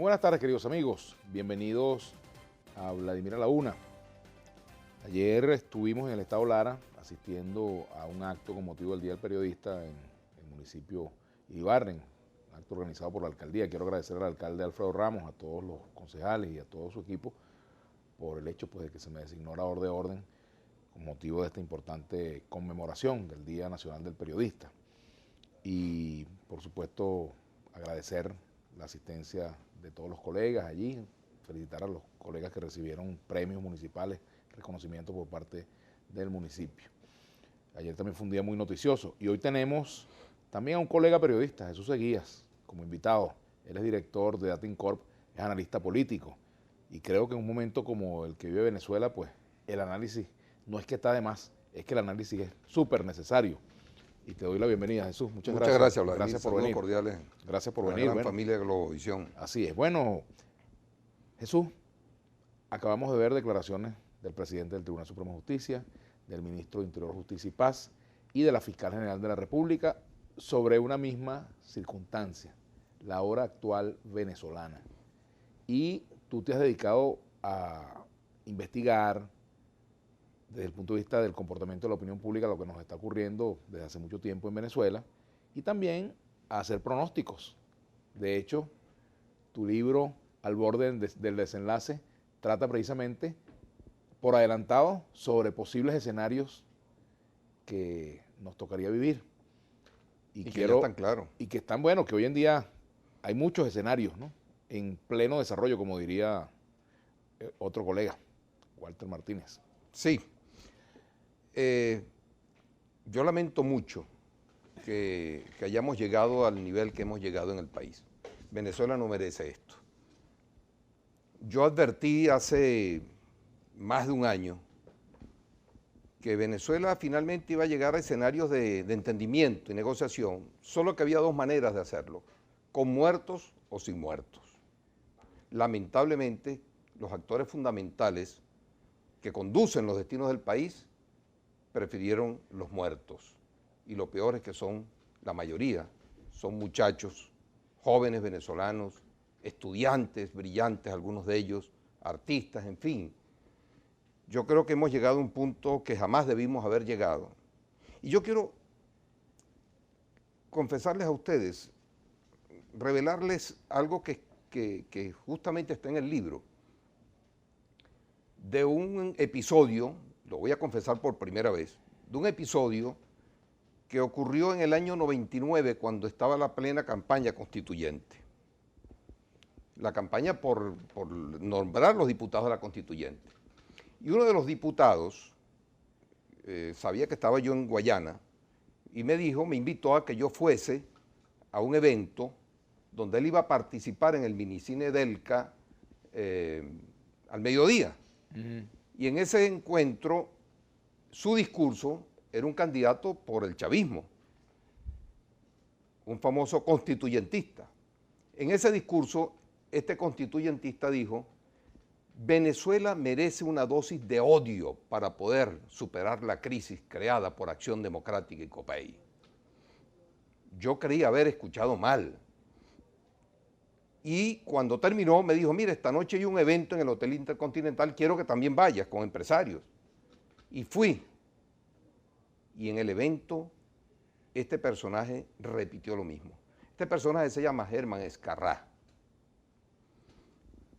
buenas tardes, queridos amigos. Bienvenidos a Vladimir a la Una. Ayer estuvimos en el estado Lara asistiendo a un acto con motivo del Día del Periodista en el municipio Iribarren, un acto organizado por la alcaldía. Quiero agradecer al alcalde Alfredo Ramos, a todos los concejales y a todo su equipo por el hecho de que se me designó orador de orden con motivo de esta importante conmemoración del Día Nacional del Periodista. Y por supuesto agradecer la asistencia de todos los colegas allí, felicitar a los colegas que recibieron premios municipales, reconocimientos por parte del municipio. Ayer también fue un día muy noticioso y hoy tenemos también a un colega periodista, Jesús Eguías, como invitado. Él es director de Datincorp, es analista político y creo que en un momento como el que vive Venezuela, pues el análisis no es que está de más, es que el análisis es súper necesario. Y te doy la bienvenida, Jesús. Muchas gracias, Vladimir. Gracias por venir. Cordiales. Gracias por la venir. Gran familia de Globovisión. Así es. Bueno, Jesús, acabamos de ver declaraciones del presidente del Tribunal Supremo de Justicia, del ministro de Interior, Justicia y Paz y de la fiscal general de la República sobre una misma circunstancia, la hora actual venezolana. Y tú te has dedicado a investigar desde el punto de vista del comportamiento de la opinión pública, lo que nos está ocurriendo desde hace mucho tiempo en Venezuela, y también a hacer pronósticos. De hecho, tu libro, Al borde del desenlace, trata precisamente por adelantado sobre posibles escenarios que nos tocaría vivir. Y que ya están claros. Y que están, bueno, que hoy en día hay muchos escenarios, ¿no? En pleno desarrollo, como diría otro colega, Walter Martínez. Sí. Yo lamento mucho que hayamos llegado al nivel que hemos llegado en el país. Venezuela no merece esto. Yo advertí hace más de un año que Venezuela finalmente iba a llegar a escenarios de entendimiento y negociación, solo que había dos maneras de hacerlo, con muertos o sin muertos. Lamentablemente, los actores fundamentales que conducen los destinos del país prefirieron los muertos. Y lo peor es que son, la mayoría, son muchachos, jóvenes venezolanos, estudiantes brillantes, algunos de ellos, artistas, en fin. Yo creo que hemos llegado a un punto que jamás debimos haber llegado. Y yo quiero confesarles a ustedes, revelarles algo que justamente está en el libro, de un episodio, lo voy a confesar por primera vez, de un episodio que ocurrió en el año 99 cuando estaba la plena campaña constituyente. La campaña por nombrar los diputados de la constituyente. Y uno de los diputados sabía que estaba yo en Guayana y me invitó a que yo fuese a un evento donde él iba a participar en el minicine Delca al mediodía. Y en ese encuentro, su discurso era un candidato por el chavismo, un famoso constituyentista. En ese discurso, este constituyentista dijo: Venezuela merece una dosis de odio para poder superar la crisis creada por Acción Democrática y Copey. Yo creí haber escuchado mal. Y cuando terminó me dijo: mira, esta noche hay un evento en el Hotel Intercontinental, quiero que también vayas con empresarios. Y fui. Y en el evento este personaje repitió lo mismo. Este personaje se llama Germán Escarrá.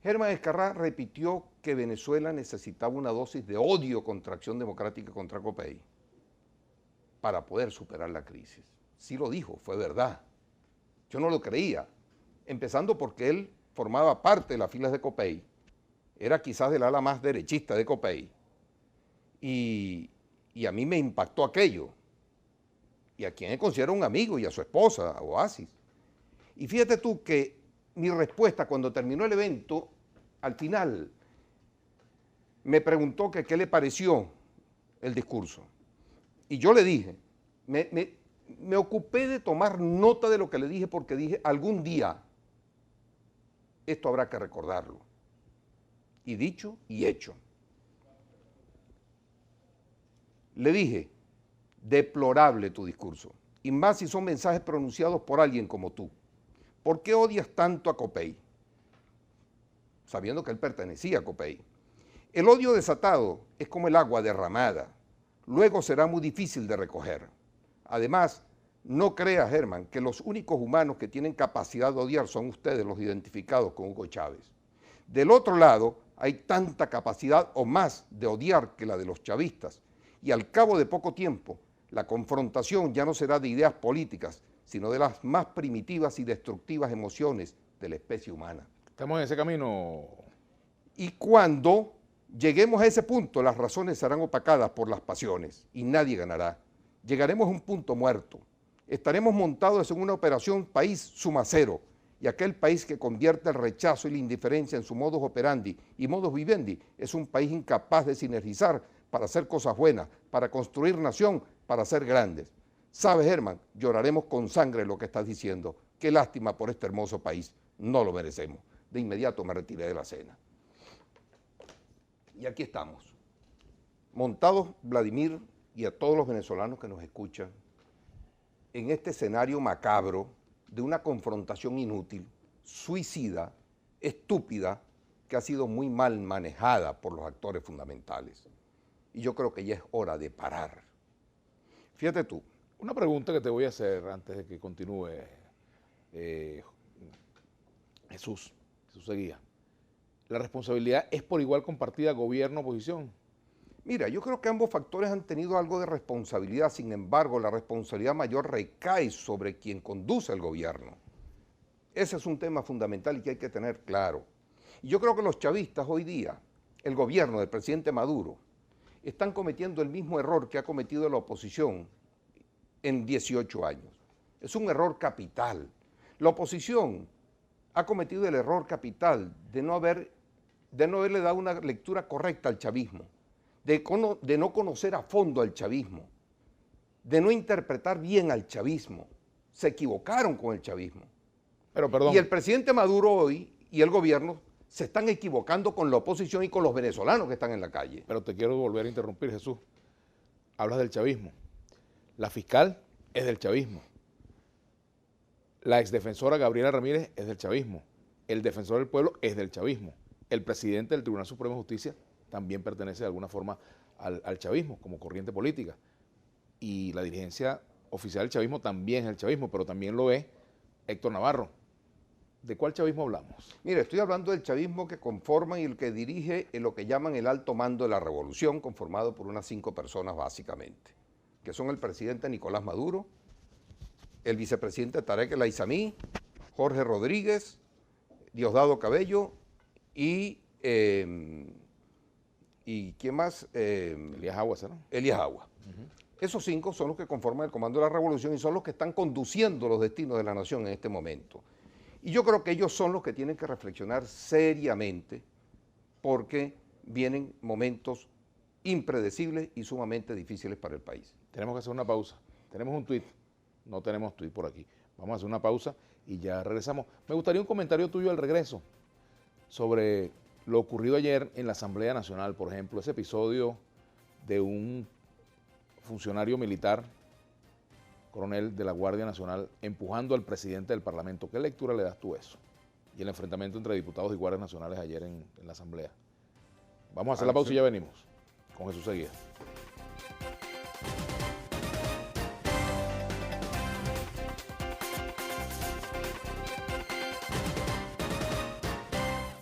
Germán Escarrá repitió que Venezuela necesitaba una dosis de odio contra Acción Democrática y contra Copey para poder superar la crisis. Sí lo dijo, fue verdad. Yo no lo creía, empezando porque él formaba parte de las filas de Copey, era quizás del ala más derechista de Copey, y a mí me impactó aquello, y a quien él considera un amigo, y a su esposa, a Oasis. Y fíjate tú que mi respuesta cuando terminó el evento, al final, me preguntó que qué le pareció el discurso. Y yo le dije, me ocupé de tomar nota de lo que le dije porque dije, algún día esto habrá que recordarlo. Y dicho y hecho. Le dije, deplorable tu discurso, y más si son mensajes pronunciados por alguien como tú. ¿Por qué odias tanto a Copey? sabiendo que él pertenecía a COPEI. El odio desatado es como el agua derramada, luego será muy difícil de recoger. Además, no crea, Germán, que los únicos humanos que tienen capacidad de odiar son ustedes, los identificados con Hugo Chávez. Del otro lado, hay tanta capacidad o más de odiar que la de los chavistas, y al cabo de poco tiempo, la confrontación ya no será de ideas políticas, sino de las más primitivas y destructivas emociones de la especie humana. Estamos en ese camino. Y cuando lleguemos a ese punto, las razones serán opacadas por las pasiones y nadie ganará. Llegaremos a un punto muerto. Estaremos montados en una operación país suma cero, y aquel país que convierte el rechazo y la indiferencia en su modus operandi y modus vivendi es un país incapaz de sinergizar para hacer cosas buenas, para construir nación, para ser grandes. ¿Sabes, Germán? Lloraremos con sangre lo que estás diciendo. Qué lástima por este hermoso país. No lo merecemos. De inmediato me retiré de la cena. Y aquí estamos, montados, Vladimir, y a todos los venezolanos que nos escuchan, en este escenario macabro de una confrontación inútil, suicida, estúpida, que ha sido muy mal manejada por los actores fundamentales. Y yo creo que ya es hora de parar. Fíjate tú. Una pregunta que te voy a hacer antes de que continúe Jesús Seguía. ¿La responsabilidad es por igual compartida gobierno-oposición? Mira, yo creo que ambos factores han tenido algo de responsabilidad, sin embargo, la responsabilidad mayor recae sobre quien conduce el gobierno. Ese es un tema fundamental y que hay que tener claro. Y yo creo que los chavistas hoy día, el gobierno del presidente Maduro, están cometiendo el mismo error que ha cometido la oposición en 18 años. Es un error capital. La oposición ha cometido el error capital de no haberle dado una lectura correcta al chavismo, de no conocer a fondo al chavismo, de no interpretar bien al chavismo. Se equivocaron con el chavismo. Pero perdón. Y el presidente Maduro hoy y el gobierno se están equivocando con la oposición y con los venezolanos que están en la calle. Pero te quiero volver a interrumpir, Jesús. Hablas del chavismo. La fiscal es del chavismo. La exdefensora Gabriela Ramírez es del chavismo. El defensor del pueblo es del chavismo. El presidente del Tribunal Supremo de Justicia también pertenece de alguna forma al chavismo como corriente política. Y la dirigencia oficial del chavismo también es el chavismo, pero también lo es Héctor Navarro. ¿De cuál chavismo hablamos? Mire, estoy hablando del chavismo que conforma y el que dirige en lo que llaman el alto mando de la revolución, conformado por unas 5 personas básicamente, que son el presidente Nicolás Maduro, el vicepresidente Tarek El Aizamí, Jorge Rodríguez, Diosdado Cabello y ¿quién más? Elías Aguas, ¿no? Elías Aguas. Esos 5 son los que conforman el comando de la revolución y son los que están conduciendo los destinos de la nación en este momento. Y yo creo que ellos son los que tienen que reflexionar seriamente porque vienen momentos impredecibles y sumamente difíciles para el país. Tenemos que hacer una pausa. Tenemos un tuit. No tenemos tuit por aquí. Vamos a hacer una pausa y ya regresamos. Me gustaría un comentario tuyo al regreso sobre lo ocurrido ayer en la Asamblea Nacional, por ejemplo, ese episodio de un funcionario militar, coronel de la Guardia Nacional, empujando al presidente del Parlamento. ¿Qué lectura le das tú a eso? Y el enfrentamiento entre diputados y guardias nacionales ayer en la Asamblea. Vamos a hacer la pausa y ya venimos con Jesús Seguía.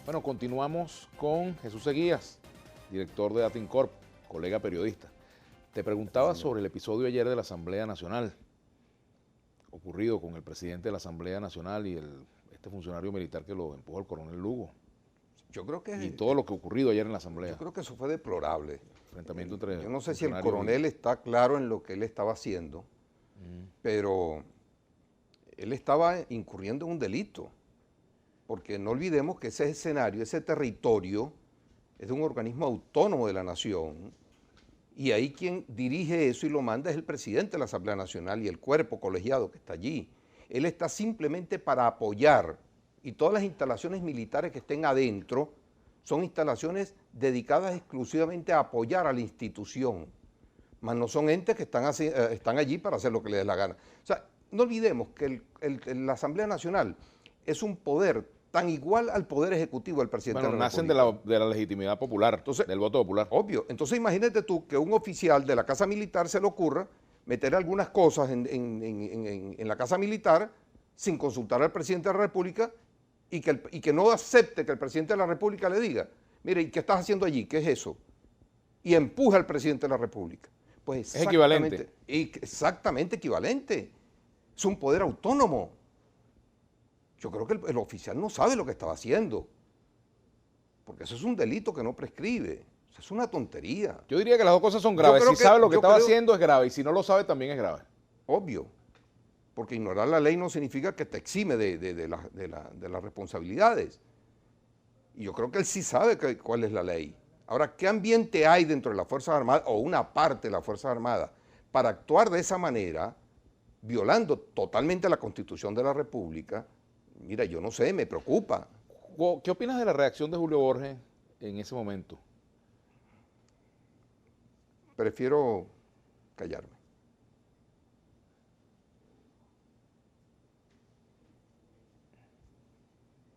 Bueno, continuamos con Jesús Seguías, director de Datincorp, colega periodista. Te preguntaba sobre el episodio ayer de la Asamblea Nacional, ocurrido con el presidente de la Asamblea Nacional y este funcionario militar que lo empujó, el coronel Lugo. Yo creo que... Y todo lo que ha ocurrido ayer en la Asamblea. Yo creo que eso fue deplorable. Enfrentamiento entre... Yo no sé si el coronel está claro en lo que él estaba haciendo, pero él estaba incurriendo en un delito. Porque no olvidemos que ese escenario, ese territorio, es de un organismo autónomo de la nación, y ahí quien dirige eso y lo manda es el presidente de la Asamblea Nacional y el cuerpo colegiado que está allí. Él está simplemente para apoyar, y todas las instalaciones militares que estén adentro son instalaciones dedicadas exclusivamente a apoyar a la institución, más no son entes que están allí para hacer lo que les dé la gana. O sea, no olvidemos que la Asamblea Nacional es un poder tan igual al Poder Ejecutivo del presidente Bueno, de la nacen República. de la legitimidad popular, Entonces, del voto popular. obvio. Entonces imagínate tú que un oficial de la Casa Militar se le ocurra meter algunas cosas en la Casa Militar sin consultar al presidente de la República y que no acepte que el presidente de la República le diga, mire, ¿y qué estás haciendo allí? ¿Qué es eso? Y empuja al presidente de la República. Pues es equivalente. Exactamente equivalente. Es un poder autónomo. Yo creo que el oficial no sabe lo que estaba haciendo, porque eso es un delito que no prescribe. Eso es una tontería. Yo diría que las dos cosas son graves. Si sabe lo que estaba haciendo es grave, y si no lo sabe también es grave. Obvio, porque ignorar la ley no significa que te exime de las responsabilidades. Y yo creo que él sí sabe cuál es la ley. Ahora, ¿qué ambiente hay dentro de las Fuerzas Armadas o una parte de las Fuerzas Armadas para actuar de esa manera, violando totalmente la Constitución de la República? Mira, yo no sé, me preocupa. ¿Qué opinas de la reacción de Julio Borges en ese momento? Prefiero callarme.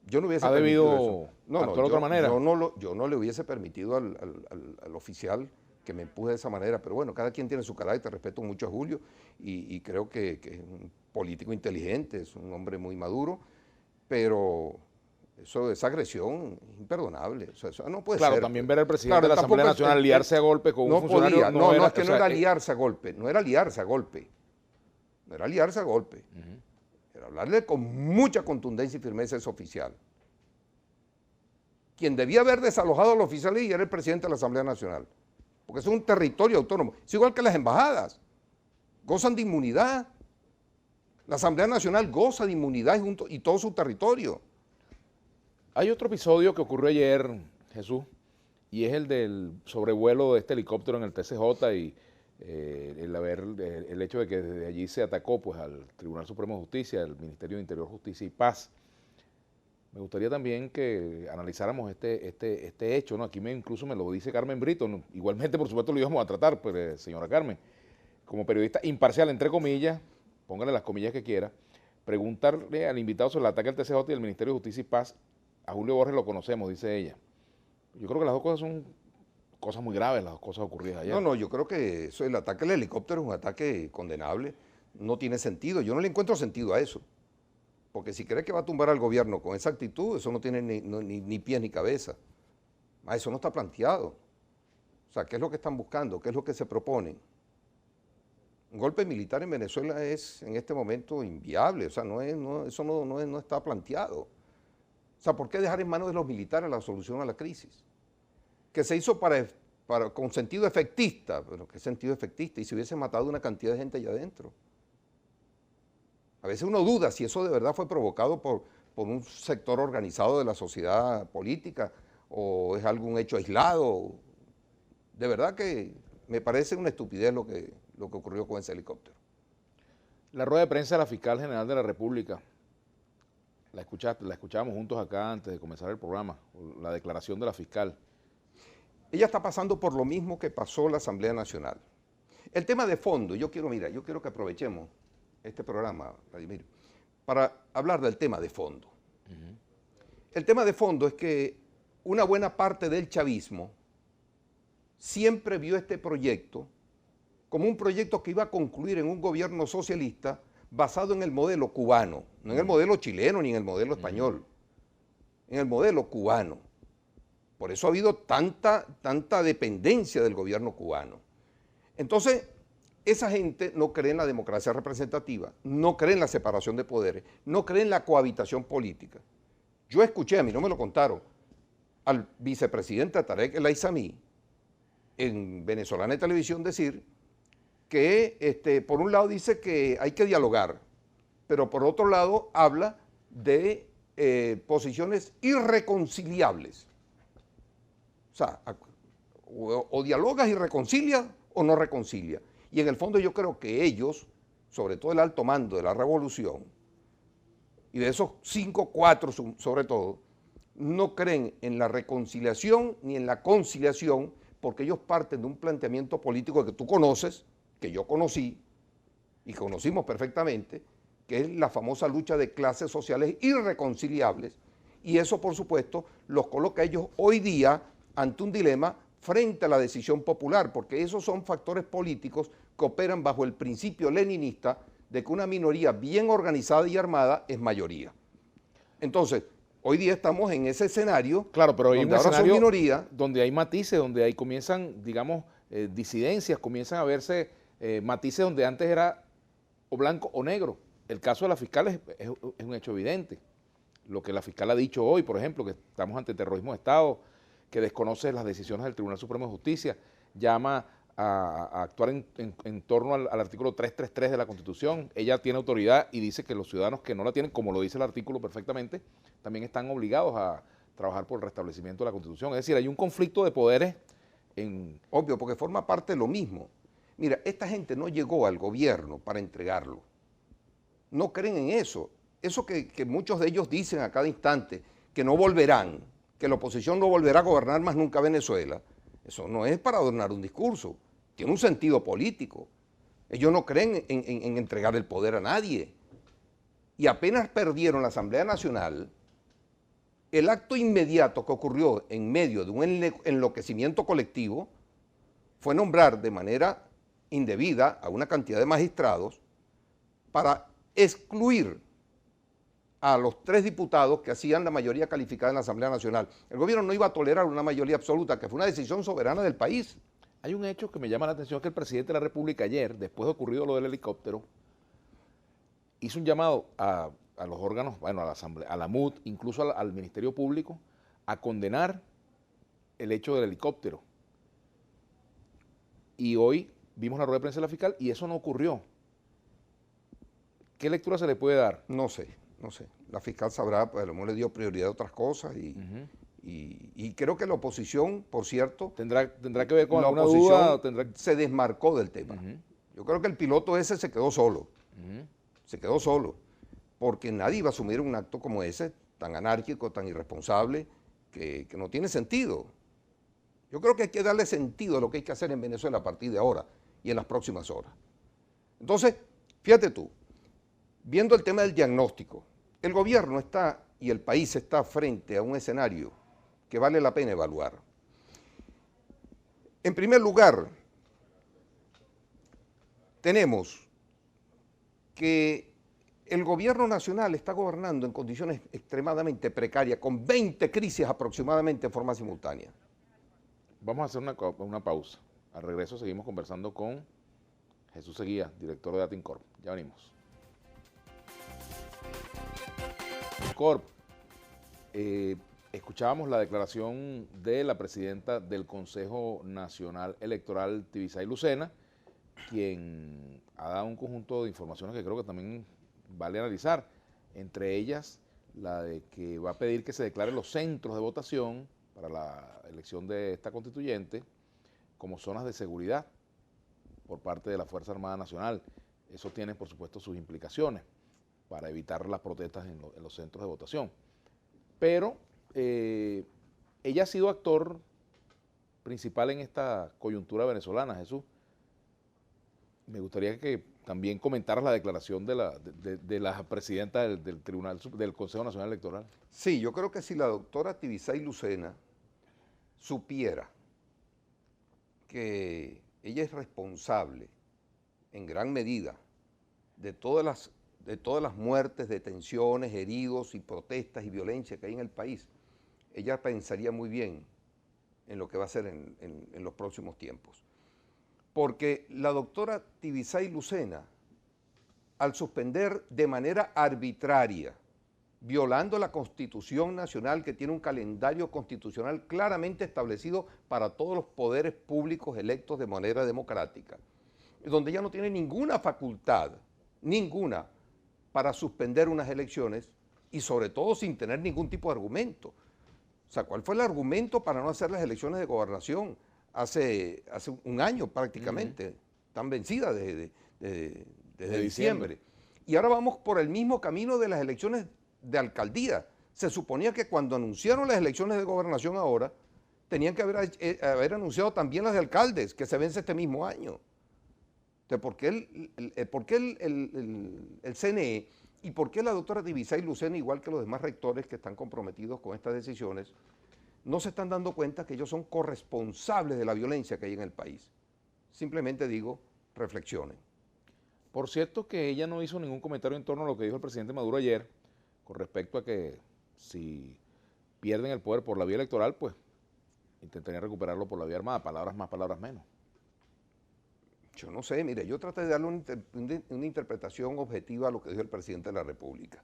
Yo no hubiese permitido eso. Actuar de otra manera. Yo no le hubiese permitido al oficial que me empuje de esa manera, pero bueno, cada quien tiene su carácter, respeto mucho a Julio y creo que es un político inteligente, es un hombre muy maduro, pero esa agresión es imperdonable, o sea, eso no puede ser. Claro, también ver al presidente de la Asamblea Nacional liarse a golpe con un funcionario. No es que no era liarse a golpe, no era liarse a golpe, no era liarse a golpe. Era hablarle con mucha contundencia y firmeza a ese oficial. Quien debía haber desalojado al oficial y era el presidente de la Asamblea Nacional, porque es un territorio autónomo, es igual que las embajadas, gozan de inmunidad. La Asamblea Nacional goza de inmunidad y todo su territorio. Hay otro episodio que ocurrió ayer, Jesús, y es el del sobrevuelo de este helicóptero en el TCJ y el hecho de que desde allí se atacó pues, al Tribunal Supremo de Justicia, al Ministerio de Interior, Justicia y Paz. Me gustaría también que analizáramos este hecho, ¿no? Aquí incluso me lo dice Carmen Brito, ¿no? Igualmente por supuesto lo íbamos a tratar, pues, señora Carmen, como periodista imparcial, entre comillas, póngale las comillas que quiera, preguntarle al invitado sobre el ataque al TCJ y al Ministerio de Justicia y Paz. A Julio Borges lo conocemos, dice ella. Yo creo que las dos cosas son cosas muy graves, las dos cosas ocurridas ayer. No, yo creo que el ataque al helicóptero es un ataque condenable, no tiene sentido, yo no le encuentro sentido a eso, porque si cree que va a tumbar al gobierno con esa actitud, eso no tiene ni pies ni cabeza. Eso no está planteado. O sea, ¿qué es lo que están buscando? ¿Qué es lo que se proponen? Un golpe militar en Venezuela es en este momento inviable, o sea, eso no está planteado. O sea, ¿por qué dejar en manos de los militares la solución a la crisis? Que se hizo con sentido efectista, pero ¿qué sentido efectista? Y si hubiese matado una cantidad de gente allá adentro. A veces uno duda si eso de verdad fue provocado por un sector organizado de la sociedad política o es algún hecho aislado. De verdad que me parece una estupidez lo que ocurrió con ese helicóptero. La rueda de prensa de la Fiscal General de la República, la escuchábamos juntos acá antes de comenzar el programa, la declaración de la fiscal. Ella está pasando por lo mismo que pasó la Asamblea Nacional. El tema de fondo, yo quiero que aprovechemos este programa, Vladimir, para hablar del tema de fondo. El tema de fondo es que una buena parte del chavismo siempre vio este proyecto como un proyecto que iba a concluir en un gobierno socialista basado en el modelo cubano, no en el modelo chileno ni en el modelo español, en el modelo cubano. Por eso ha habido tanta dependencia del gobierno cubano. Entonces, esa gente no cree en la democracia representativa, no cree en la separación de poderes, no cree en la cohabitación política. Yo escuché, a mí no me lo contaron, al vicepresidente Tarek El Aissami en Venezolana de Televisión decir que por un lado dice que hay que dialogar, pero por otro lado habla de posiciones irreconciliables. O sea, o dialogas y reconcilias o no reconcilias. Y en el fondo yo creo que ellos, sobre todo el alto mando de la revolución, y de esos 4 sobre todo, no creen en la reconciliación ni en la conciliación, porque ellos parten de un planteamiento político que tú conoces, que yo conocí y conocimos perfectamente, que es la famosa lucha de clases sociales irreconciliables, y eso, por supuesto, los coloca a ellos hoy día ante un dilema frente a la decisión popular, porque esos son factores políticos que operan bajo el principio leninista de que una minoría bien organizada y armada es mayoría. Entonces, hoy día estamos en ese escenario, claro, pero hay donde un ahora escenario son minoría, donde hay matices, donde ahí comienzan, digamos, disidencias, comienzan a verse matices donde antes era o blanco o negro. El caso de la fiscal es un hecho evidente. Lo que la fiscal ha dicho hoy, por ejemplo, que estamos ante terrorismo de Estado, que desconoce las decisiones del Tribunal Supremo de Justicia, llama a actuar en torno al artículo 333 de la Constitución. Ella tiene autoridad y dice que los ciudadanos que no la tienen, como lo dice el artículo perfectamente, también están obligados a trabajar por el restablecimiento de la Constitución. Es decir, hay un conflicto de poderes en... obvio, porque forma parte de lo mismo. Mira, esta gente no llegó al gobierno para entregarlo. No creen en eso. Eso que muchos de ellos dicen a cada instante, que no volverán, que la oposición no volverá a gobernar más nunca Venezuela, eso no es para adornar un discurso, tiene un sentido político. Ellos no creen en entregar el poder a nadie. Y apenas perdieron la Asamblea Nacional, el acto inmediato que ocurrió en medio de un enloquecimiento colectivo fue nombrar de manera indebida a una cantidad de magistrados para excluir a los 3 diputados que hacían la mayoría calificada en la Asamblea Nacional. El gobierno no iba a tolerar una mayoría absoluta, que fue una decisión soberana del país. Hay un hecho que me llama la atención, que el presidente de la República ayer, después de ocurrido lo del helicóptero, hizo un llamado a los órganos, bueno, a la Asamblea, a la MUD, incluso al Ministerio Público, a condenar el hecho del helicóptero. Y hoy vimos la rueda de prensa de la fiscal y eso no ocurrió. ¿Qué lectura se le puede dar? No sé. La fiscal sabrá, pues a lo mejor le dio prioridad a otras cosas y creo que la oposición, por cierto... ¿Tendrá que ver con la alguna oposición duda? se desmarcó del tema. Yo creo que el piloto ese se quedó solo. Se quedó solo. Porque nadie iba a asumir un acto como ese, tan anárquico, tan irresponsable, que no tiene sentido. Yo creo que hay que darle sentido a lo que hay que hacer en Venezuela a partir de ahora y en las próximas horas. Entonces, fíjate tú, viendo el tema del diagnóstico, el gobierno está y el país está frente a un escenario que vale la pena evaluar. En primer lugar, tenemos que el gobierno nacional está gobernando en condiciones extremadamente precarias, con 20 crisis aproximadamente en forma simultánea. Vamos a hacer una pausa. Al regreso seguimos conversando con Jesús Seguía, director de Datincorp. Ya venimos. Corp, escuchábamos la declaración de la presidenta del Consejo Nacional Electoral, Tibisay Lucena, quien ha dado un conjunto de informaciones que creo que también vale analizar, entre ellas la de que va a pedir que se declaren los centros de votación para la elección de esta constituyente como zonas de seguridad por parte de la Fuerza Armada Nacional. Eso tiene, por supuesto, sus implicaciones para evitar las protestas en los centros de votación. Pero ella ha sido actor principal en esta coyuntura venezolana, Jesús. Me gustaría que también comentaras la declaración de la presidenta del Tribunal, del Consejo Nacional Electoral. Sí, yo creo que si la doctora Tibisay Lucena supiera que ella es responsable en gran medida de todas las muertes, detenciones, heridos y protestas y violencia que hay en el país, ella pensaría muy bien en lo que va a hacer en los próximos tiempos. Porque la doctora Tibisay Lucena, al suspender de manera arbitraria, violando la Constitución Nacional, que tiene un calendario constitucional claramente establecido para todos los poderes públicos electos de manera democrática, donde ella no tiene ninguna facultad, ninguna, para suspender unas elecciones y sobre todo sin tener ningún tipo de argumento. O sea, ¿cuál fue el argumento para no hacer las elecciones de gobernación hace un año prácticamente? Están vencidas desde diciembre. Y ahora vamos por el mismo camino de las elecciones de alcaldía. Se suponía que cuando anunciaron las elecciones de gobernación ahora, tenían que haber anunciado también las de alcaldes, que se vence este mismo año. Entonces, ¿por qué el CNE ¿Y por qué la doctora Divisay Lucena, igual que los demás rectores que están comprometidos con estas decisiones, no se están dando cuenta que ellos son corresponsables de la violencia que hay en el país? Simplemente digo, reflexionen. Por cierto que ella no hizo ningún comentario en torno a lo que dijo el presidente Maduro ayer, con respecto a que si pierden el poder por la vía electoral, pues intentarían recuperarlo por la vía armada, palabras más, palabras menos. Yo no sé, mire, yo traté de darle una interpretación objetiva a lo que dijo el presidente de la República.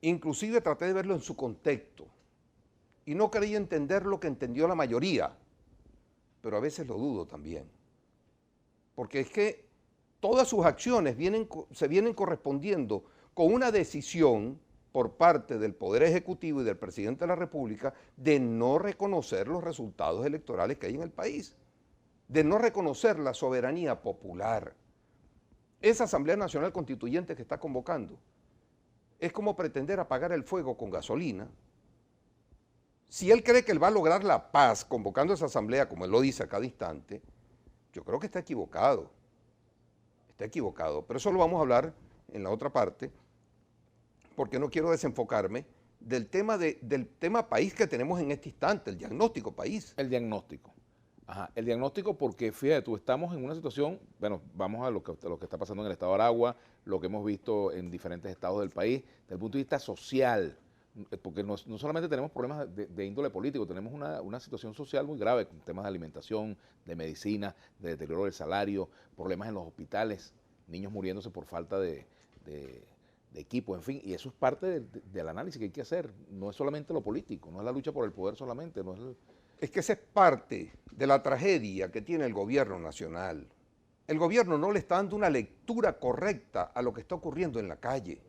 Inclusive traté de verlo en su contexto y no quería entender lo que entendió la mayoría, pero a veces lo dudo también. Porque es que todas sus acciones se vienen correspondiendo con una decisión por parte del Poder Ejecutivo y del Presidente de la República de no reconocer los resultados electorales que hay en el país, de no reconocer la soberanía popular. Esa Asamblea Nacional Constituyente que está convocando es como pretender apagar el fuego con gasolina. Si él cree que él va a lograr la paz convocando esa asamblea, como él lo dice a cada instante, yo creo que está equivocado. Está equivocado. Pero eso lo vamos a hablar en la otra parte, porque no quiero desenfocarme del tema país que tenemos en este instante, el diagnóstico país. El diagnóstico. Ajá, el diagnóstico porque, fíjate, tú estamos en una situación, bueno, vamos a lo que está pasando en el estado de Aragua, lo que hemos visto en diferentes estados del país, desde el punto de vista social, porque no solamente tenemos problemas de índole político, tenemos una situación social muy grave con temas de alimentación, de medicina, de deterioro del salario, problemas en los hospitales, niños muriéndose por falta de equipo, en fin, y eso es parte del análisis que hay que hacer, no es solamente lo político, no es la lucha por el poder solamente, no es Es que esa es parte de la tragedia que tiene el gobierno nacional. El gobierno no le está dando una lectura correcta a lo que está ocurriendo en la calle.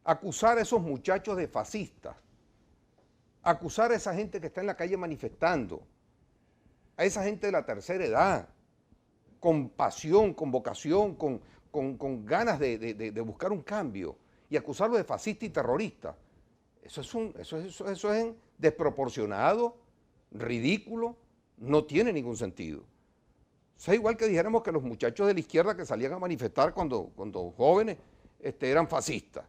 Acusar a esos muchachos de fascistas, acusar a esa gente que está en la calle manifestando, a esa gente de la tercera edad, con pasión, con vocación, con ganas de buscar un cambio, y acusarlo de fascista y terrorista. Eso es desproporcionado, ridículo, no tiene ningún sentido. O sea, igual que dijéramos que los muchachos de la izquierda que salían a manifestar cuando jóvenes eran fascistas.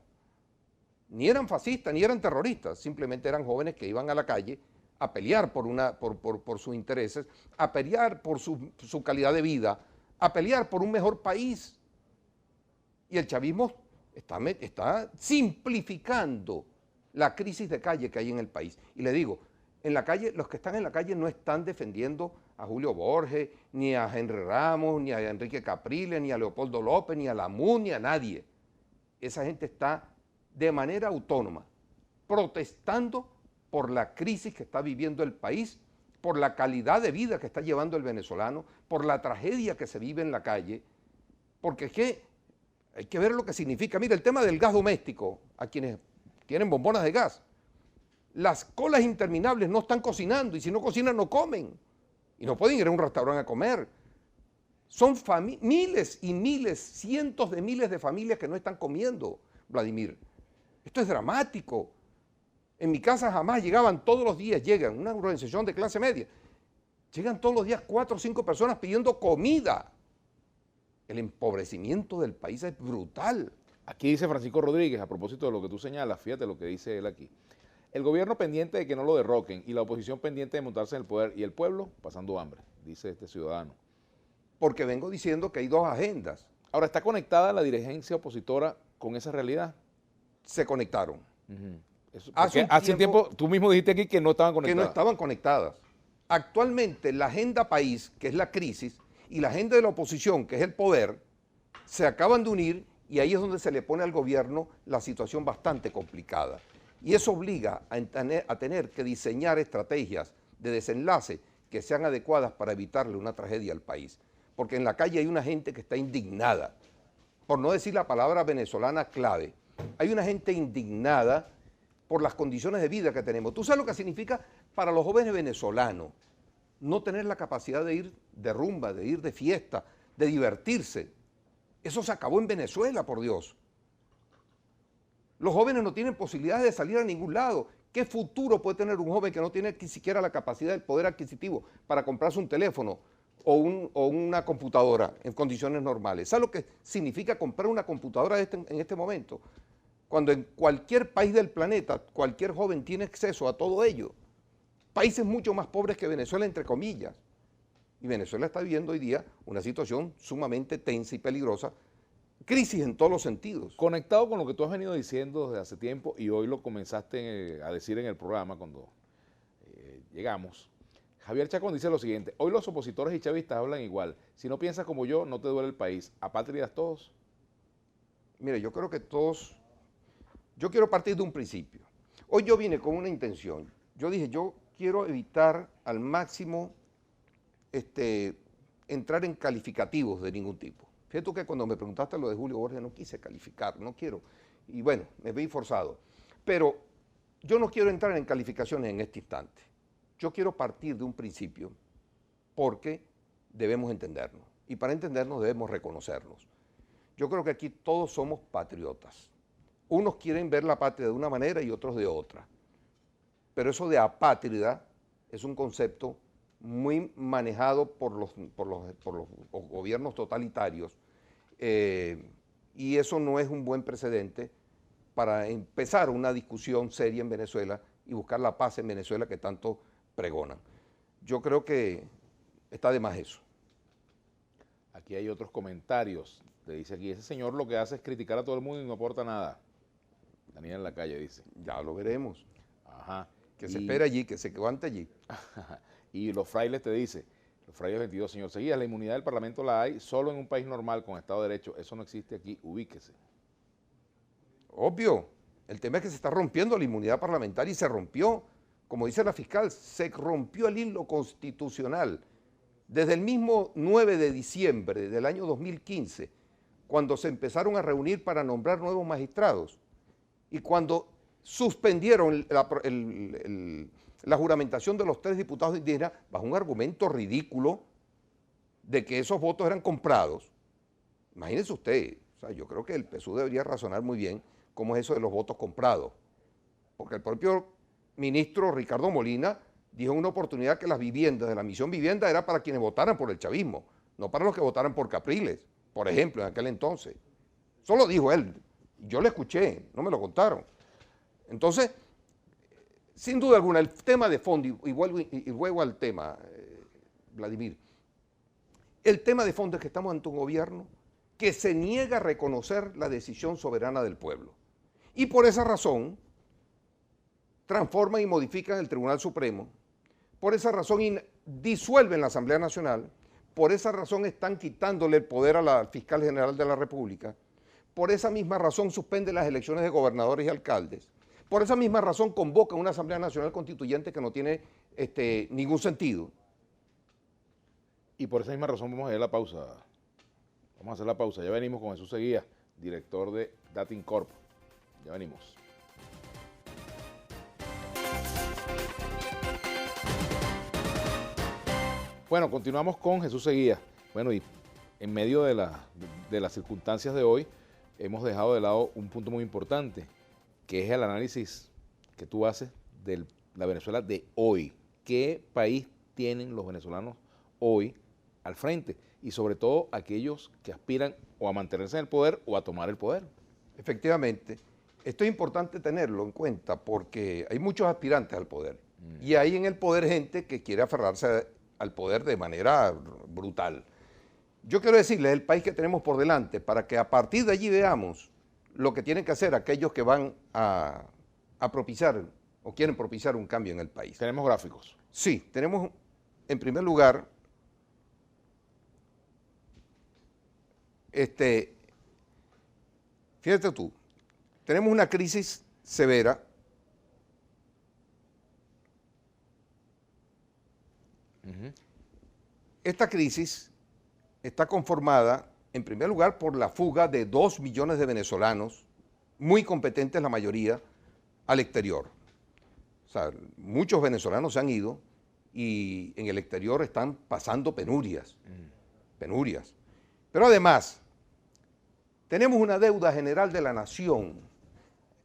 Ni eran fascistas, ni eran terroristas, simplemente eran jóvenes que iban a la calle a pelear por sus intereses, a pelear por su calidad de vida, a pelear por un mejor país. Y el chavismo está simplificando la crisis de calle que hay en el país. Y le digo, en la calle, los que están en la calle no están defendiendo a Julio Borges, ni a Henry Ramos, ni a Enrique Capriles, ni a Leopoldo López, ni a Lamun, ni a nadie. Esa gente está de manera autónoma protestando por la crisis que está viviendo el país, por la calidad de vida que está llevando el venezolano, por la tragedia que se vive en la calle, porque es que hay que ver lo que significa. Mira, el tema del gas doméstico, a quienes tienen bombonas de gas, las colas interminables no están cocinando y si no cocinan no comen y no pueden ir a un restaurante a comer. Son miles y miles, cientos de miles de familias que no están comiendo, Vladimir. Esto es dramático. En mi casa jamás llegaban, todos los días llegan, una organización de clase media, llegan todos los días 4 o 5 personas pidiendo comida. El empobrecimiento del país es brutal. Aquí dice Francisco Rodríguez, a propósito de lo que tú señalas, fíjate lo que dice él aquí. El gobierno pendiente de que no lo derroquen y la oposición pendiente de montarse en el poder y el pueblo pasando hambre, dice este ciudadano. Porque vengo diciendo que hay 2 agendas. Ahora, ¿está conectada la dirigencia opositora con esa realidad? Se conectaron. Hace un tiempo, tú mismo dijiste aquí que no estaban conectadas. Que no estaban conectadas. Actualmente la agenda país, que es la crisis, y la agenda de la oposición, que es el poder, se acaban de unir y ahí es donde se le pone al gobierno la situación bastante complicada. Y eso obliga a tener que diseñar estrategias de desenlace que sean adecuadas para evitarle una tragedia al país. Porque en la calle hay una gente que está indignada, por no decir la palabra venezolana clave. Hay una gente indignada por las condiciones de vida que tenemos. ¿Tú sabes lo que significa para los jóvenes venezolanos no tener la capacidad de ir de rumba, de ir de fiesta, de divertirse? Eso se acabó en Venezuela, por Dios. Los jóvenes no tienen posibilidades de salir a ningún lado. ¿Qué futuro puede tener un joven que no tiene ni siquiera la capacidad del poder adquisitivo para comprarse un teléfono, o una computadora en condiciones normales. ¿Sabes lo que significa comprar una computadora en este momento? Cuando en cualquier país del planeta, cualquier joven tiene acceso a todo ello. Países mucho más pobres que Venezuela, entre comillas. Y Venezuela está viviendo hoy día una situación sumamente tensa y peligrosa, crisis en todos los sentidos. Conectado con lo que tú has venido diciendo desde hace tiempo y hoy lo comenzaste a decir en el programa cuando llegamos, Javier Chacón dice lo siguiente: hoy los opositores y chavistas hablan igual. Si no piensas como yo, no te duele el país. ¿Apátridas todos? Mire, yo creo que todos, yo quiero partir de un principio. Hoy yo vine con una intención. Yo dije, yo quiero evitar al máximo entrar en calificativos de ningún tipo. Fíjate que cuando me preguntaste lo de Julio Borges no quise calificar, no quiero. Y bueno, me vi forzado. Pero yo no quiero entrar en calificaciones en este instante. Yo quiero partir de un principio porque debemos entendernos. Y para entendernos debemos reconocernos. Yo creo que aquí todos somos patriotas. Unos quieren ver la patria de una manera y otros de otra. Pero eso de apátrida es un concepto muy manejado por los gobiernos totalitarios y eso no es un buen precedente para empezar una discusión seria en Venezuela y buscar la paz en Venezuela que tanto pregonan. Yo creo que está de más eso. Aquí hay otros comentarios. Te dice aquí, ese señor lo que hace es criticar a todo el mundo y no aporta nada. Daniel en la calle dice. Ya lo veremos. Ajá. Que se espere allí, que se aguante allí. Y los frailes te dice, los frailes 22, señor Seguías, la inmunidad del Parlamento la hay solo en un país normal con Estado de Derecho. Eso no existe aquí, ubíquese. Obvio. El tema es que se está rompiendo la inmunidad parlamentaria y se rompió, como dice la fiscal, se rompió el hilo constitucional. Desde el mismo 9 de diciembre del año 2015, cuando se empezaron a reunir para nombrar nuevos magistrados y cuando suspendieron la juramentación de los 3 diputados indígenas bajo un argumento ridículo de que esos votos eran comprados. Imagínense usted, o sea, yo creo que el PSUV debería razonar muy bien cómo es eso de los votos comprados, porque el propio ministro Ricardo Molina dijo en una oportunidad que las viviendas de la misión vivienda era para quienes votaran por el chavismo, no para los que votaran por Capriles, por ejemplo, en aquel entonces. Eso lo dijo él, yo lo escuché, no me lo contaron. Entonces, sin duda alguna, el tema de fondo, y vuelvo al tema, Vladimir, el tema de fondo es que estamos ante un gobierno que se niega a reconocer la decisión soberana del pueblo. Y por esa razón, transforman y modifican el Tribunal Supremo, por esa razón disuelven la Asamblea Nacional, por esa razón están quitándole el poder a la Fiscal General de la República, por esa misma razón suspenden las elecciones de gobernadores y alcaldes, por esa misma razón convocan una Asamblea Nacional Constituyente que no tiene ningún sentido. Y por esa misma razón vamos a ir a la pausa. Vamos a hacer la pausa. Ya venimos con Jesús Seguía, director de Datincorp. Ya venimos. Bueno, continuamos con Jesús Seguía. Bueno, y en medio de las circunstancias de hoy, hemos dejado de lado un punto muy importante, que es el análisis que tú haces de la Venezuela de hoy. ¿Qué país tienen los venezolanos hoy al frente? Y sobre todo aquellos que aspiran o a mantenerse en el poder o a tomar el poder. Efectivamente, esto es importante tenerlo en cuenta porque hay muchos aspirantes al poder. Y hay en el poder gente que quiere aferrarse al poder de manera brutal. Yo quiero decirles el país que tenemos por delante para que a partir de allí veamos lo que tienen que hacer aquellos que van a propiciar o quieren propiciar un cambio en el país. Tenemos gráficos. Sí, tenemos en primer lugar fíjate tú, tenemos una crisis severa Esta crisis está conformada, en primer lugar, por la fuga de 2 millones de venezolanos, muy competentes la mayoría, al exterior. O sea, muchos venezolanos se han ido y en el exterior están pasando penurias. Pero además, tenemos una deuda general de la nación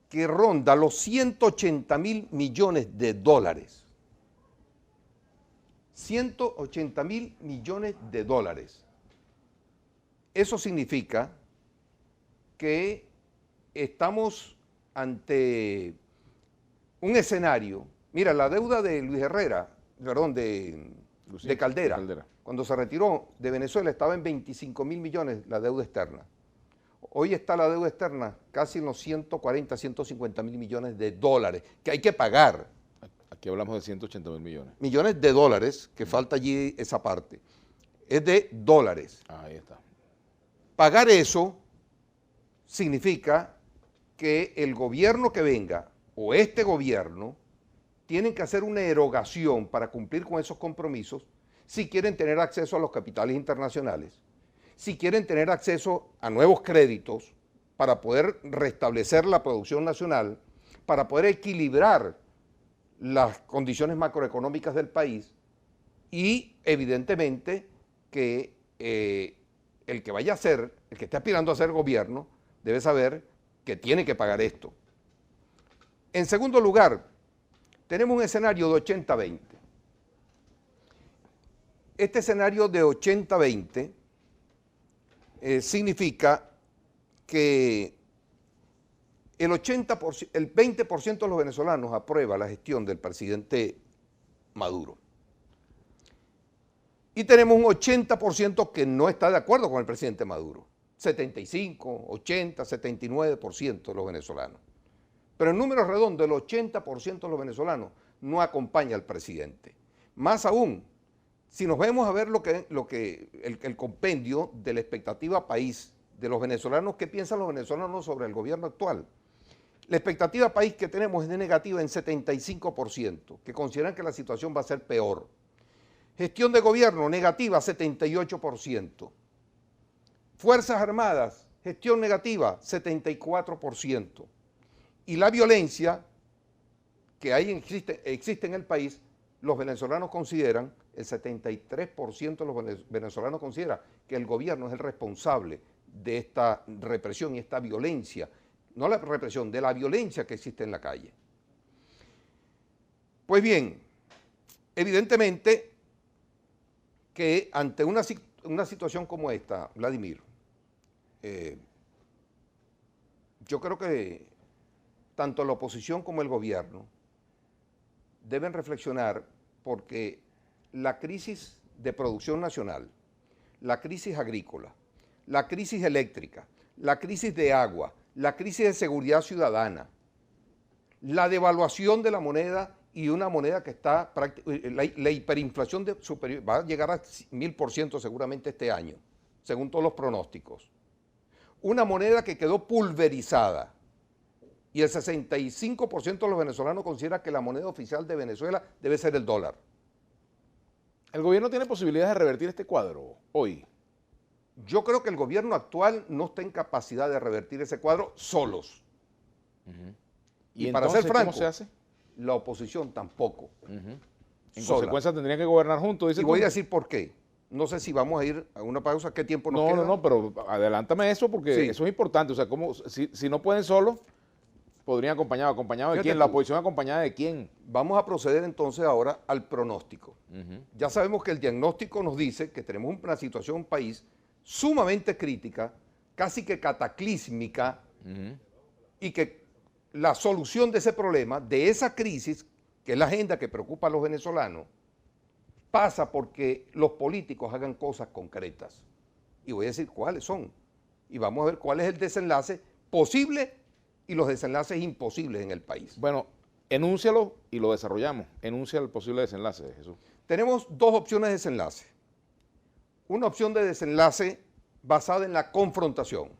que ronda los 180.000 millones de dólares. 180.000 millones de dólares. Eso significa que estamos ante un escenario. Mira, la deuda de Luis Herrera, perdón, de Caldera, cuando se retiró de Venezuela estaba en 25.000 millones la deuda externa. Hoy está la deuda externa casi en los 140, 150.000 millones de dólares que hay que pagar. Aquí hablamos de 180.000 millones. Millones de dólares, que falta allí esa parte. Es de dólares. Ahí está. Pagar eso significa que el gobierno que venga o este gobierno tienen que hacer una erogación para cumplir con esos compromisos si quieren tener acceso a los capitales internacionales, si quieren tener acceso a nuevos créditos para poder restablecer la producción nacional, para poder equilibrar las condiciones macroeconómicas del país y evidentemente que el que vaya a ser, el que esté aspirando a ser gobierno, debe saber que tiene que pagar esto. En segundo lugar, tenemos un escenario de 80-20. Este escenario de 80-20 significa que el 20% de los venezolanos aprueba la gestión del presidente Maduro. Y tenemos un 80% que no está de acuerdo con el presidente Maduro. 75, 80, 79% de los venezolanos. Pero en números redondos, el 80% de los venezolanos no acompaña al presidente. Más aún, si nos vemos a ver el compendio de la expectativa país de los venezolanos, ¿qué piensan los venezolanos sobre el gobierno actual? La expectativa país que tenemos es de negativa en 75%, que consideran que la situación va a ser peor. Gestión de gobierno negativa 78%. Fuerzas Armadas, gestión negativa 74%. Y la violencia que existe en el país, los venezolanos consideran, el 73% de los venezolanos considera que el gobierno es el responsable de esta represión y esta violencia, no la represión, de la violencia que existe en la calle. Pues bien, evidentemente que ante una situación como esta, Vladimir, yo creo que tanto la oposición como el gobierno deben reflexionar porque la crisis de producción nacional, la crisis agrícola, la crisis eléctrica, la crisis de agua, la crisis de seguridad ciudadana, la devaluación de la moneda y una moneda que está, la hiperinflación superior, va a llegar a 1000% seguramente este año, según todos los pronósticos. Una moneda que quedó pulverizada y el 65% de los venezolanos considera que la moneda oficial de Venezuela debe ser el dólar. ¿El gobierno tiene posibilidades de revertir este cuadro hoy? Yo creo que el gobierno actual no está en capacidad de revertir ese cuadro solos. ¿Y para entonces, ser franco, cómo se hace? La oposición tampoco. En consecuencia tendrían que gobernar juntos, dice. Y voy a decir por qué. No sé si vamos a ir a una pausa, ¿qué tiempo nos queda? No, pero adelántame eso porque Sí. eso es importante. O sea, si no pueden solos, podrían acompañado de Fíjate quién, tú. la oposición acompañada de quién. Vamos a proceder entonces ahora al pronóstico. Ya sabemos que el diagnóstico nos dice que tenemos una situación, un país sumamente crítica, casi que cataclísmica, y que la solución de ese problema, de esa crisis, que es la agenda que preocupa a los venezolanos, pasa porque los políticos hagan cosas concretas. Y voy a decir cuáles son. Y vamos a ver cuál es el desenlace posible y los desenlaces imposibles en el país. Bueno, enúncialo y lo desarrollamos. Enuncia el posible desenlace, Jesús. Tenemos dos opciones de desenlace. Una opción de desenlace basada en la confrontación.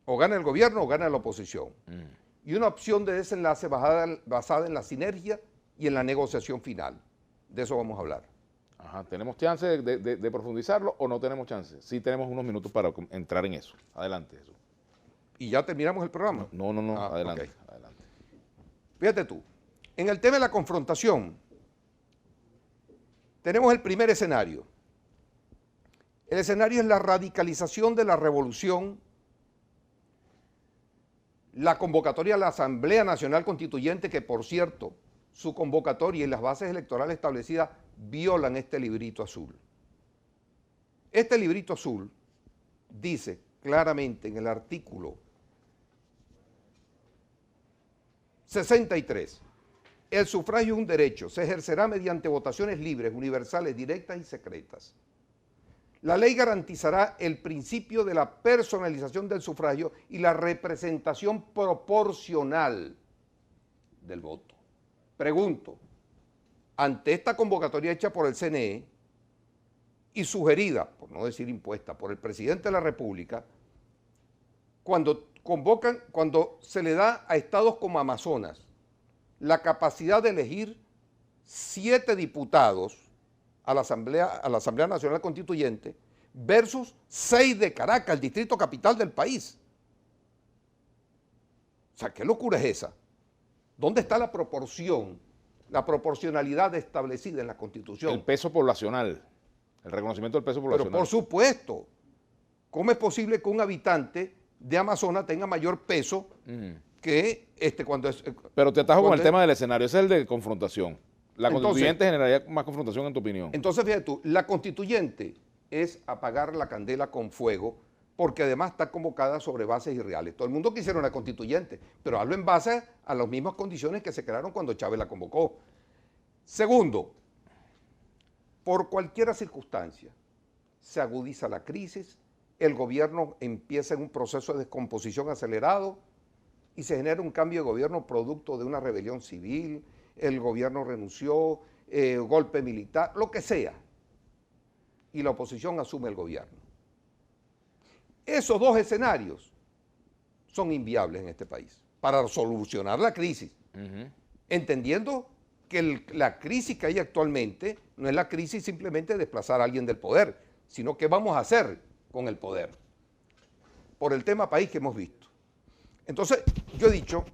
O gana el gobierno o gana la oposición. Y una opción de desenlace basada en la sinergia y en la negociación final. De eso vamos a hablar. Ajá, ¿tenemos chance de profundizarlo o no tenemos chance? Sí tenemos unos minutos para entrar en eso. Adelante, Jesús. ¿Y ya terminamos el programa? No, adelante, ok. adelante. Fíjate tú, en el tema de la confrontación, tenemos el primer escenario. El escenario es la radicalización de la revolución, la convocatoria a la Asamblea Nacional Constituyente, que por cierto, su convocatoria y las bases electorales establecidas violan este librito azul. Este librito azul dice claramente en el artículo 63, el sufragio es un derecho, se ejercerá mediante votaciones libres, universales, directas y secretas. La ley garantizará el principio de la personalización del sufragio y la representación proporcional del voto. Pregunto, ante esta convocatoria hecha por el CNE y sugerida, por no decir impuesta, por el presidente de la República, cuando se le da a estados como Amazonas la capacidad de elegir 7 diputados a la Asamblea Nacional Constituyente versus 6 de Caracas, el distrito capital del país. O sea, ¿qué locura es esa? ¿Dónde está la proporción, la proporcionalidad establecida en la Constitución? El peso poblacional, el reconocimiento del peso poblacional. Pero por supuesto, ¿cómo es posible que un habitante de Amazonas tenga mayor peso que cuando es... Pero te atajo con el tema del escenario, ese es el de confrontación. La constituyente generaría más confrontación en tu opinión. Entonces, fíjate tú, la constituyente es apagar la candela con fuego porque además está convocada sobre bases irreales. Todo el mundo quisiera una constituyente, pero hazlo en base a las mismas condiciones que se crearon cuando Chávez la convocó. Segundo, por cualquier circunstancia se agudiza la crisis, el gobierno empieza en un proceso de descomposición acelerado y se genera un cambio de gobierno producto de una rebelión civil, el gobierno renunció, golpe militar, lo que sea, y la oposición asume el gobierno. Esos dos escenarios son inviables en este país para solucionar la crisis, entendiendo que la crisis que hay actualmente no es la crisis simplemente de desplazar a alguien del poder, sino qué vamos a hacer con el poder, por el tema país que hemos visto. Entonces, yo he dicho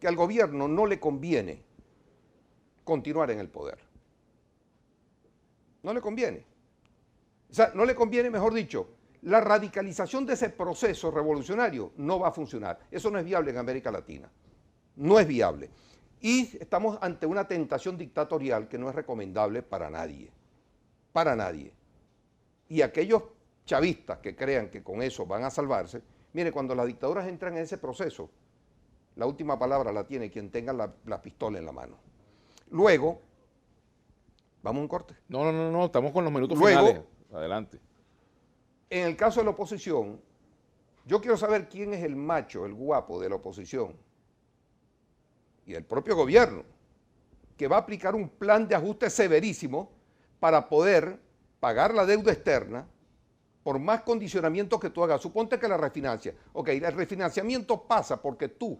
que al gobierno no le conviene continuar en el poder. No le conviene. O sea, no le conviene, mejor dicho, la radicalización de ese proceso revolucionario no va a funcionar. Eso no es viable en América Latina. No es viable. Y estamos ante una tentación dictatorial que no es recomendable para nadie. Para nadie. Y aquellos chavistas que crean que con eso van a salvarse, mire, cuando las dictaduras entran en ese proceso, la última palabra la tiene quien tenga la pistola en la mano. Luego, ¿vamos a un corte? No, estamos con los minutos finales. Adelante. En el caso de la oposición, yo quiero saber quién es el macho, el guapo de la oposición y el propio gobierno, que va a aplicar un plan de ajuste severísimo para poder pagar la deuda externa por más condicionamientos que tú hagas. Suponte que la refinancia. Ok, el refinanciamiento pasa porque tú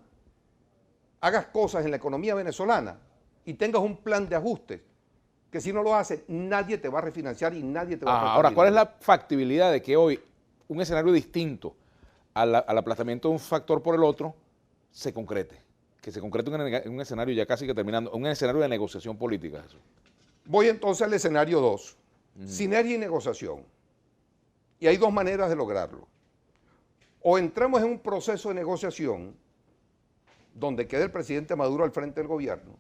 hagas cosas en la economía venezolana y tengas un plan de ajustes que si no lo haces, nadie te va a refinanciar y nadie te va a prestar ahora, ¿cuál es dinero. la factibilidad de que hoy un escenario distinto al aplazamiento de un factor por el otro se concrete? Que se concrete en un escenario ya casi que terminando, un escenario de negociación política. Eso. Voy entonces al escenario 2, sinergia y negociación. Y hay dos maneras de lograrlo. O entramos en un proceso de negociación donde quede el presidente Maduro al frente del gobierno,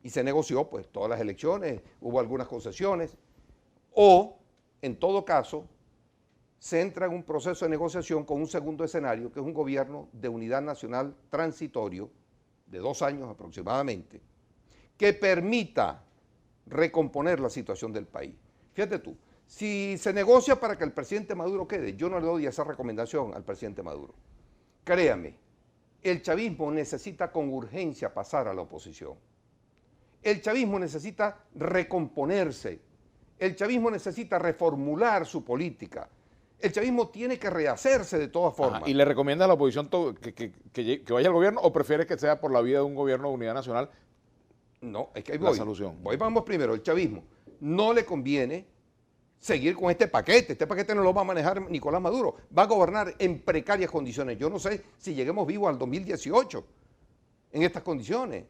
y se negoció pues todas las elecciones, hubo algunas concesiones, o en todo caso se entra en un proceso de negociación con un segundo escenario, que es un gobierno de unidad nacional transitorio, de 2 años aproximadamente, que permita recomponer la situación del país. Fíjate tú, si se negocia para que el presidente Maduro quede, yo no le doy esa recomendación al presidente Maduro. Créame, el chavismo necesita con urgencia pasar a la oposición. El chavismo necesita recomponerse. El chavismo necesita reformular su política. El chavismo tiene que rehacerse de todas formas. ¿Y le recomienda a la oposición que vaya al gobierno o prefiere que sea por la vía de un gobierno de unidad nacional? No, es que ahí voy. La solución. Vamos primero, el chavismo. No le conviene seguir con este paquete. Este paquete no lo va a manejar Nicolás Maduro. Va a gobernar en precarias condiciones. Yo no sé si lleguemos vivos al 2018 en estas condiciones.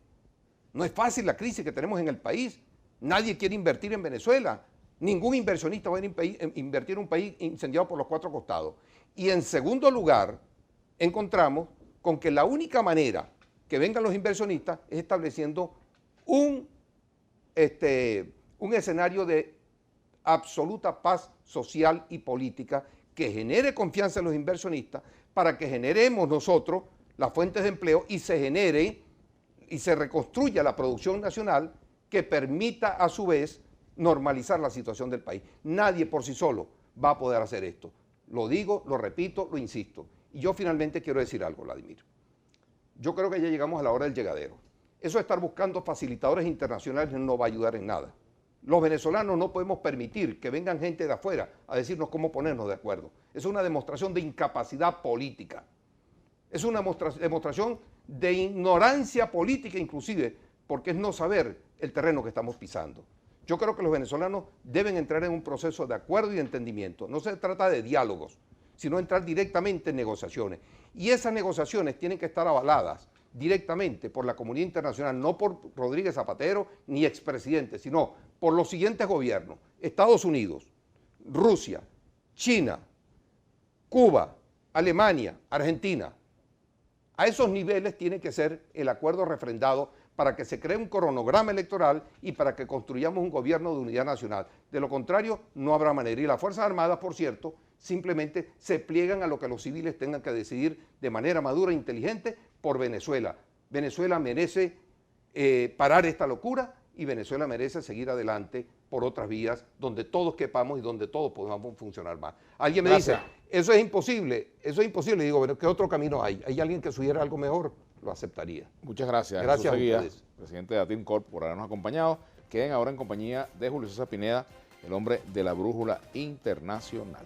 No es fácil la crisis que tenemos en el país. Nadie quiere invertir en Venezuela. Ningún inversionista va a invertir en un país incendiado por los 4 costados. Y en segundo lugar, encontramos con que la única manera que vengan los inversionistas es estableciendo un un escenario de absoluta paz social y política que genere confianza en los inversionistas para que generemos nosotros las fuentes de empleo y se genere y se reconstruya la producción nacional que permita a su vez normalizar la situación del país. Nadie por sí solo va a poder hacer esto. Lo digo, lo repito, lo insisto. Y yo finalmente quiero decir algo, Vladimir. Yo creo que ya llegamos a la hora del llegadero. Eso de estar buscando facilitadores internacionales no va a ayudar en nada. Los venezolanos no podemos permitir que vengan gente de afuera a decirnos cómo ponernos de acuerdo. Es una demostración de incapacidad política. Es una demostración de ignorancia política inclusive, porque es no saber el terreno que estamos pisando. Yo creo que los venezolanos deben entrar en un proceso de acuerdo y de entendimiento. No se trata de diálogos, sino entrar directamente en negociaciones. Y esas negociaciones tienen que estar avaladas directamente por la comunidad internacional, no por Rodríguez Zapatero ni expresidente, sino por los siguientes gobiernos: Estados Unidos, Rusia, China, Cuba, Alemania, Argentina. A esos niveles tiene que ser el acuerdo refrendado para que se cree un cronograma electoral y para que construyamos un gobierno de unidad nacional. De lo contrario, no habrá manera. Y las Fuerzas Armadas, por cierto, simplemente se pliegan a lo que los civiles tengan que decidir de manera madura e inteligente por Venezuela. Venezuela merece parar esta locura y Venezuela merece seguir adelante por otras vías donde todos quepamos y donde todos podamos funcionar más. Alguien me dice, eso es imposible. Digo, bueno, ¿qué otro camino hay? ¿Hay alguien que sugiera algo mejor? Lo aceptaría. Muchas gracias. Gracias a Seguía, ustedes. presidente de Atim Corp, por habernos acompañado. Queden ahora en compañía de Julio César Pineda, el hombre de la brújula internacional.